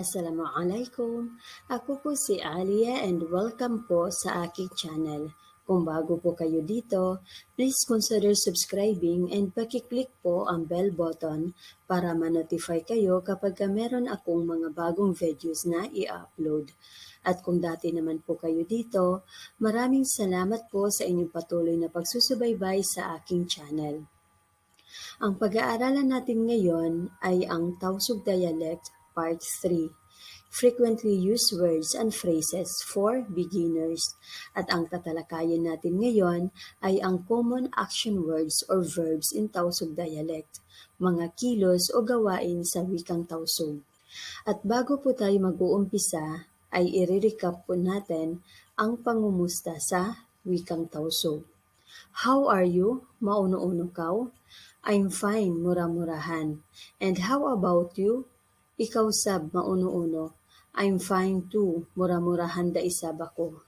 Assalamualaikum. Ako po si Alia and welcome po sa aking channel. Kung bago po kayo dito, please consider subscribing and pakiclick po ang bell button para ma-notify kayo kapag meron akong mga bagong videos na i-upload. At kung dati naman po kayo dito, maraming salamat po sa inyong patuloy na pagsusubaybay sa aking channel. Ang pag-aaralan natin ngayon ay ang Tausug Dialect Part 3, Frequently Used Words and Phrases for Beginners. At ang tatalakayin natin ngayon ay ang Common Action Words or Verbs in Tausug Dialect, mga kilos o gawain sa wikang Tausug. At bago po tayo mag-uumpisa, ay i-recap po natin ang pangumusta sa wikang Tausug. How are you? Mauno-uno kaw? I'm fine, mura-murahan. And how about you? Ikaw sab, mauno-uno. I'm fine too, mura-murahan da isab ako.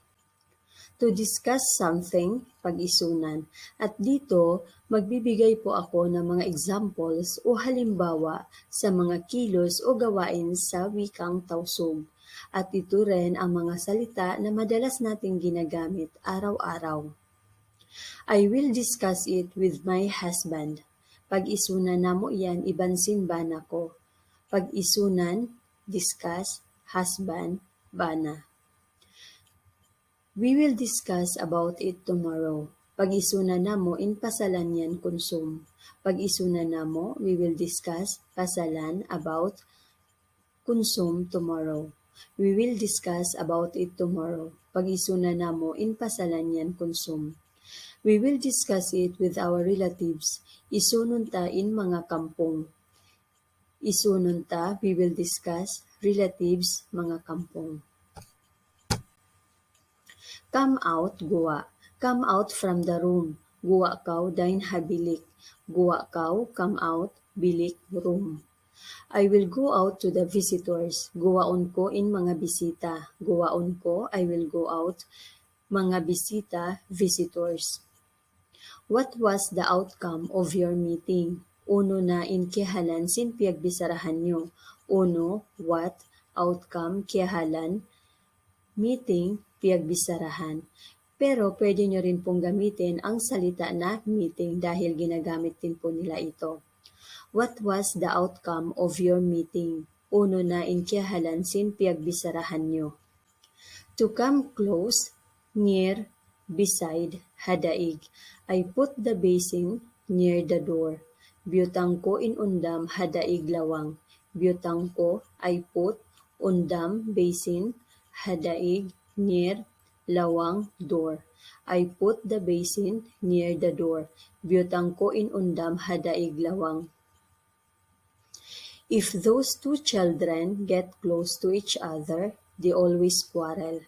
To discuss something, pag-isunan. At dito, magbibigay po ako ng mga examples o halimbawa sa mga kilos o gawain sa wikang Tausug. At ito rin ang mga salita na madalas nating ginagamit araw-araw. I will discuss it with my husband. Pag-isunan na mo yan, ibansin bana ko. Pag-isunan, discuss, husband, bana. We will discuss about it tomorrow. Pag-isunan na mo, in pasalan yan konsum. Pag-isunan na mo, we will discuss pasalan about konsum tomorrow. We will discuss about it tomorrow. Pag-isunan na mo, in pasalan yan konsum. We will discuss it with our relatives. Isunun ta in mga kampong. Isunun ta, we will discuss relatives, mga kampong. Come out, guwa. Come out from the room. Guwa kaw, dain habilik. Guwa kaw, come out, bilik, room. I will go out to the visitors. Guwaon ko in mga bisita. Guwaon ko, I will go out, mga bisita, visitors. What was the outcome of your meeting? Uno na in kihalan sin piagbisarahan nyo. Uno, what, outcome, kihalan, meeting, piagbisarahan. Pero pwede nyo rin pong gamitin ang salita na meeting dahil ginagamit din po nila ito. What was the outcome of your meeting? Uno na in kihalan sin piagbisarahan nyo. To come close, near, beside, hadaig. I put the basin near the door. Biyutang ko in undam hadaig lawang. Biyutang ko, I put, undam, basin, hadaig, near, lawang, door. I put the basin near the door. Biyutang ko in undam hadaig lawang. If those two children get close to each other, they always quarrel.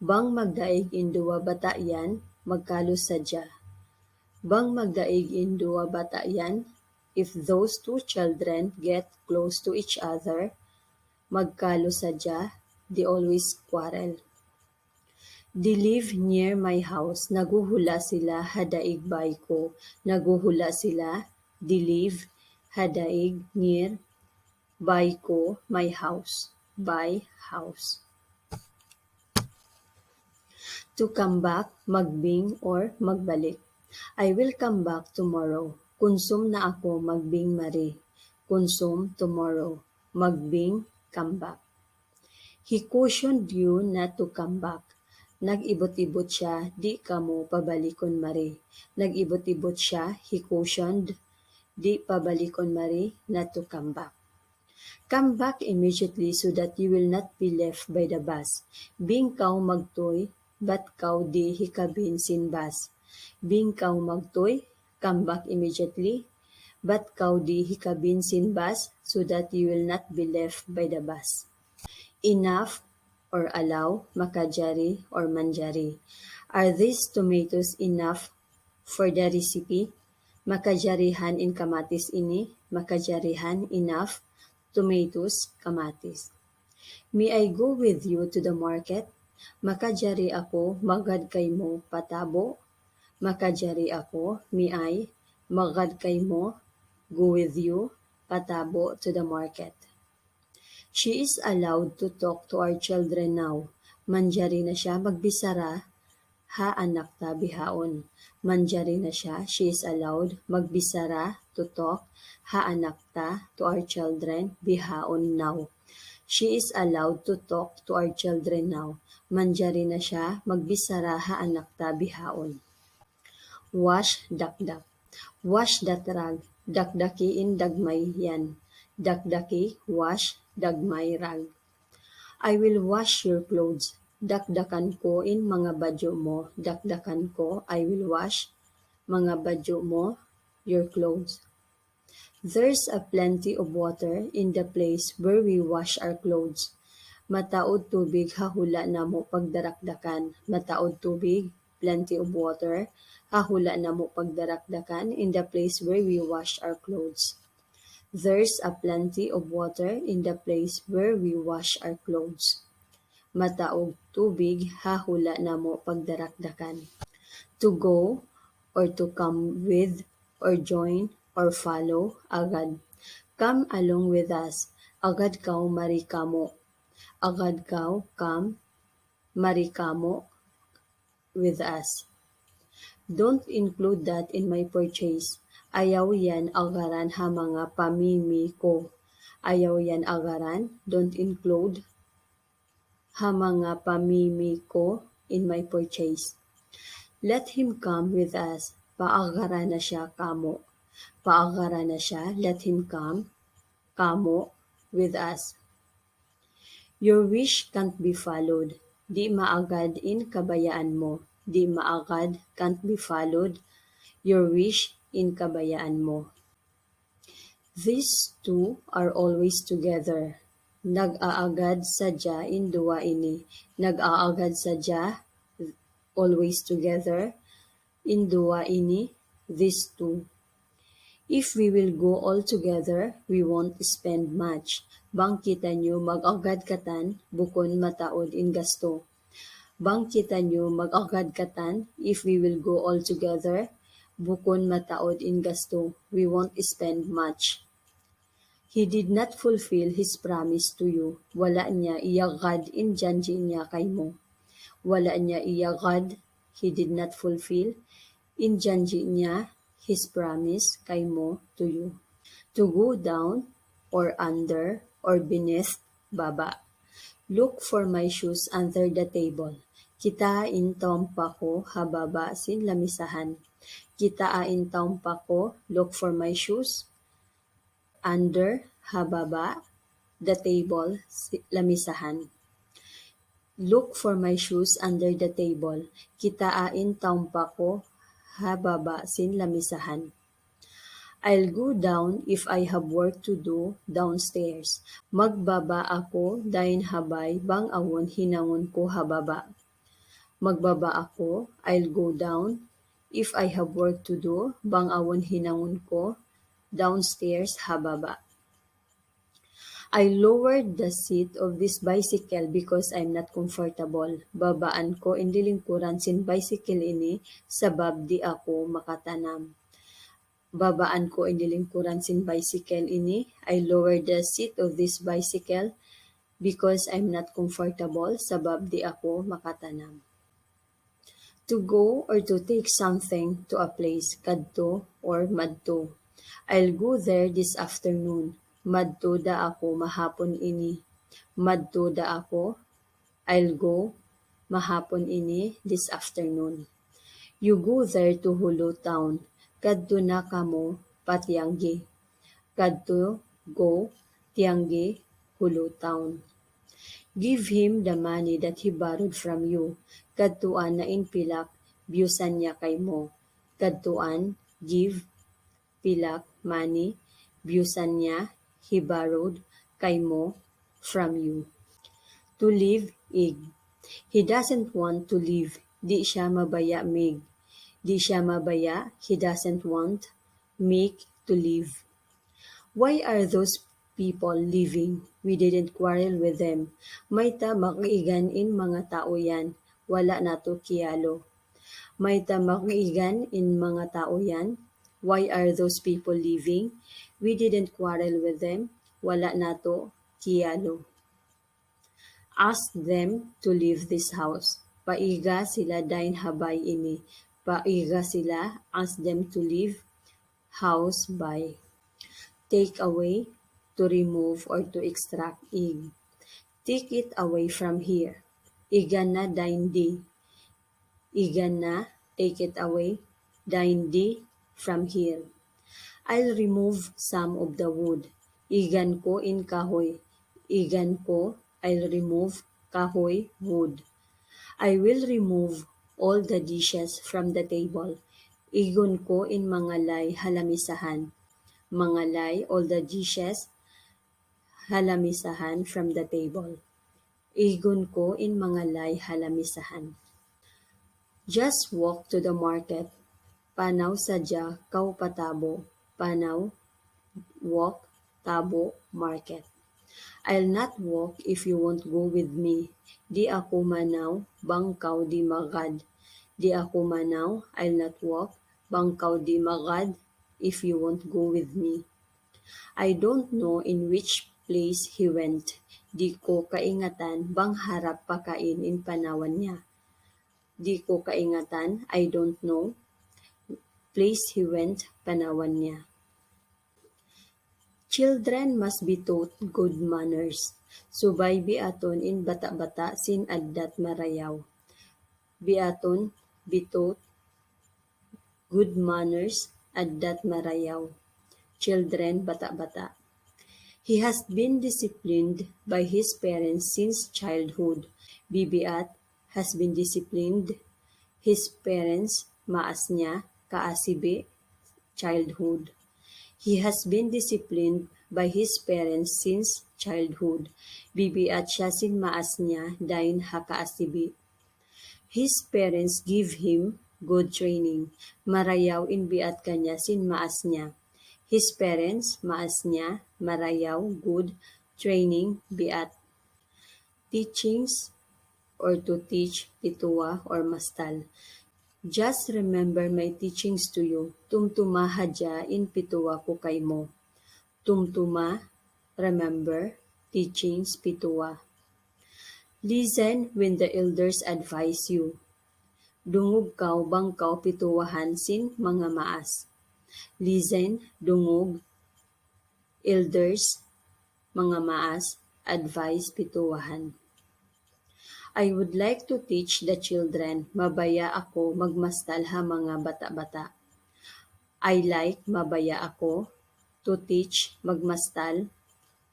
Bang magdaig in duwa bata yan, magkalo sadya. Bang magdaig in duwa bata yan, if those two children get close to each other, magkalo sadya, they always quarrel. They live near my house, naguhula sila, hadaig bay ko. Naguhula sila, they live, hadaig, near, bay ko, my house, by house. To come back, magbing or magbalik. I will come back tomorrow. Konsum na ako, magbing mari. Konsum tomorrow. Magbing, come back. He cautioned you not to come back. Nag-ibot-ibot siya, di ka mo pabalikon mari. Nag-ibot-ibot siya, he cautioned, di pabalikon mari, not to come back. Come back immediately so that you will not be left by the bus. Bing kaw magtoy, bat kaw di hikabin sin bus. Bing kaw magtoy, come back immediately, bat kaw di hikabin sin bus so that you will not be left by the bus. Enough or allow, makajari or manjari. Are these tomatoes enough for the recipe? Makajarihan in kamatis ini, makajarihan enough, tomatoes, kamatis. May I go with you to the market? Makajari ako, magad kay mo, patabo. Makajari ako, may I, magad kay mo, go with you, patabo to the market. She is allowed to talk to our children now. Manjari na siya magbisara, ha anak ta bihaon. Manjari na siya, she is allowed magbisara to talk, ha anak ta to our children bihaon now. She is allowed to talk to our children now. Manjari na siya magbisara, ha anak ta bihaon. Wash dakdak. Wash datrag. Dakdaki in dagmay yan. Dakdaki, wash, dagmay rag. I will wash your clothes. Dakdakan ko in mga badyo mo. Dakdakan ko, I will wash mga badyo mo, your clothes. There's a plenty of water in the place where we wash our clothes. Mataod tubig hahula na mo pagdarakdakan. Mataod tubig, plenty of water, hahula na mo pagdarakdakan in the place where we wash our clothes. There's a plenty of water in the place where we wash our clothes. Mataog tubig hahula na mo pagdarakdakan. To go or to come with or join or follow agad. Come along with us. Agad kaw marikamo. Agad kaw come marikamo with us. Don't include that in my purchase. Ayaw yan agaran ha mga pamimi ko. Ayaw yan agaran, don't include ha mga pamimi ko in my purchase. Let him come with us. Paagaran na siya kamo. Paagaran na siya, let him come, kamo, with us. Your wish can't be followed. Di maagad in kabayaan mo. Di maagad can't be followed. Your wish in kabayaan mo. These two are always together. Nag-aagad sadya in duwa ini. Nag-aagad sadya, always together. In duwa ini, these two. If we will go all together, we won't spend much. Bang kita nyo mag-agad katan, bukon mataod in gasto. Bang kita nyo mag-agad katan, if we will go all together, bukon mataod in gasto, we won't spend much. He did not fulfill his promise to you. Wala niya iyagad in janji niya kay mo. Wala niya iyagad, he did not fulfill in janji niya his promise kay mo to you. To go down or under or beneath, baba. Look for my shoes under the table. Kitain taumpa ko hababa sin lamisahan. Kitain taumpa ko, look for my shoes under hababa the table lamisahan. Look for my shoes under the table. Kitain taumpa ko hababa sin lamisahan. I'll go down if I have work to do downstairs. Magbaba ako dahin habay bang awon hinangon ko hababa. Magbaba ako, I'll go down if I have work to do bang awon hinangon ko downstairs hababa. I lowered the seat of this bicycle because I'm not comfortable. Babaan ko indilingkuran sin bicycle ini sabab di ako makatanam. Babaan ko indilingkuran sin bicycle ini. I lowered the seat of this bicycle because I'm not comfortable sabab di ako makatanam. To go or to take something to a place, kadto or madto. I'll go there this afternoon. Madto da ako mahapon ini. Madto da ako. I'll go mahapon ini this afternoon. You go there to Hulu Town. Kadto na kamo patianggi. Kadto go tianggi Hulu Town. Give him the money that he borrowed from you. Kadtuan na inpilak, biyusan niya kay mo. Kadtuan, give, pilak, money, biyusan niya, he borrowed kay mo, from you. To leave, ig. He doesn't want to leave. Di siya mabaya, mig. Di siya mabaya, he doesn't want, mig, to leave. Why are those people leaving? We didn't quarrel with them. May ta makiigan in mga tao yan. Wala na to kiyalo. May ta makiigan in mga tao yan. Why are those people leaving? We didn't quarrel with them. Wala na to Kialo. Ask them to leave this house. Paiga sila dain habay ini. Paiga sila, ask them to leave house by. Take away, to remove or to extract ig. Take it away from here. Iga na dain di. Iga na, take it away. Dain di from here. I'll remove some of the wood. Igan ko in kahoy. Igan ko, I'll remove kahoy wood. I will remove all the dishes from the table. Igon ko in mangalay halamisahan. Mangalay all the dishes halamisahan from the table. Igon ko in mangalay halamisahan. Just walk to the market. Panaw sadya kau patabo. Panaw, walk, tabo, market. I'll not walk if you won't go with me. Di ako manaw, bangkaw di magad. Di ako manaw, I'll not walk, bangkaw di magad if you won't go with me. I don't know in which place he went. Di ko kaingatan bang harap pakain in panawan niya. Di ko kaingatan, I don't know, place he went, panawan niya. Children must be taught good manners. Subay biaton in bata-bata sin addat marayaw. Biaton, be taught good manners, addat marayaw. Children, bata-bata. He has been disciplined by his parents since childhood. Bibiat has been disciplined. His parents, maas niya, kaasibi, childhood. He has been disciplined by his parents since childhood. Bibiat siya sin maas niya dain hakaasibi. His parents give him good training. Marayaw in biat kanya sin maas niya. His parents, maas niya, marayaw, good, training, biat. Teachings or to teach, pituwa or mastal. Just remember my teachings to you. Tumtuma hadya in pituwa ko kay mo. Tumtuma, remember, teachings, pituwa. Listen when the elders advise you. Dungog kaw bangkaw pituwahan sin mga maas. Listen, dungog, elders, mga maas, advise, pituwahan. I would like to teach the children, mabaya ako magmastal ha mga bata-bata. I like, mabaya ako, to teach, magmastal,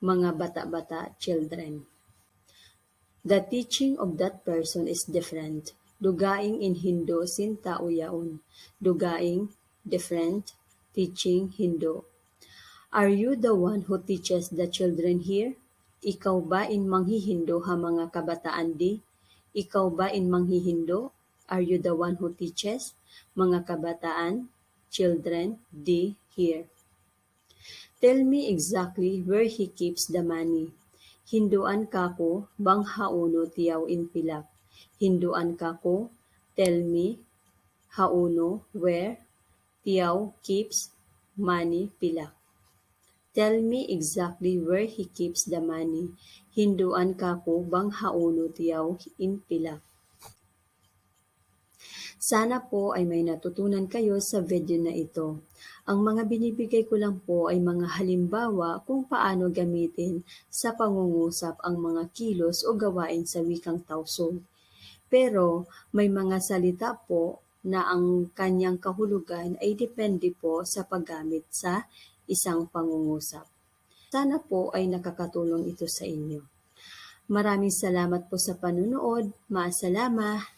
mga bata-bata, children. The teaching of that person is different. Dugaing in Hindu sin tao yaon. Dugaing, different, teaching, Hindu. Are you the one who teaches the children here? Ikaw ba in manghihindo ha mga kabataan di? Ikaw ba in manghihindo? Are you the one who teaches? Mga kabataan, children, di, here. Tell me exactly where he keeps the money. Hinduan kako, bang hauno tiyaw in pilak. Hinduan kako, tell me, hauno, where, tiyaw keeps money, pilak. Tell me exactly where he keeps the money. Hinduan kako, bang hauno tiyaw in pilak. Sana po ay may natutunan kayo sa video na ito. Ang mga binibigay ko lang po ay mga halimbawa kung paano gamitin sa pangungusap ang mga kilos o gawain sa wikang Tausug. Pero may mga salita po na ang kanyang kahulugan ay depende po sa paggamit sa isang pangungusap. Sana po ay nakakatulong ito sa inyo. Maraming salamat po sa panunood. Maasalama!